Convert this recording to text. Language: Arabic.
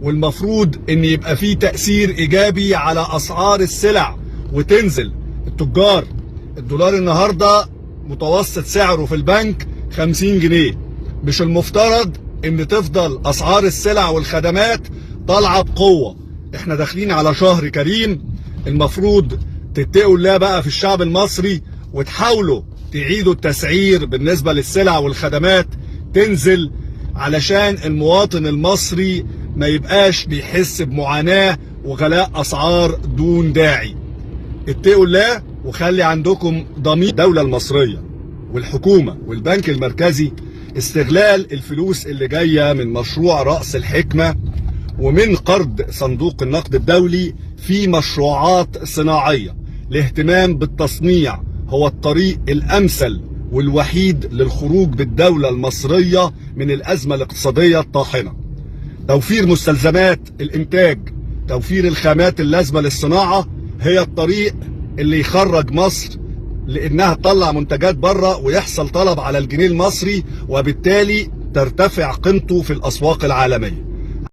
والمفروض ان يبقى فيه تأثير ايجابي على اسعار السلع وتنزل. التجار الدولار النهارده متوسط سعره في البنك 50 جنيه، مش المفترض ان تفضل اسعار السلع والخدمات طالعه بقوه؟ احنا داخلين على شهر كريم، المفروض تتقوا الله بقى في الشعب المصري وتحاولوا تعيدوا التسعير بالنسبه للسلع والخدمات تنزل، علشان المواطن المصري ما يبقاش بيحس بمعاناه وغلاء اسعار دون داعي. اتقوا الله وخلي عندكم ضمير. الدولة المصرية والحكومة والبنك المركزي استغلال الفلوس اللي جاية من مشروع رأس الحكمة ومن قرض صندوق النقد الدولي في مشروعات صناعية. الاهتمام بالتصنيع هو الطريق الأمثل والوحيد للخروج بالدولة المصرية من الأزمة الاقتصادية الطاحنة. توفير مستلزمات الإنتاج، توفير الخامات اللازمة للصناعة هي الطريق اللي يخرج مصر لانها تطلع منتجات بره ويحصل طلب على الجنيه المصري، وبالتالي ترتفع قيمته في الاسواق العالميه.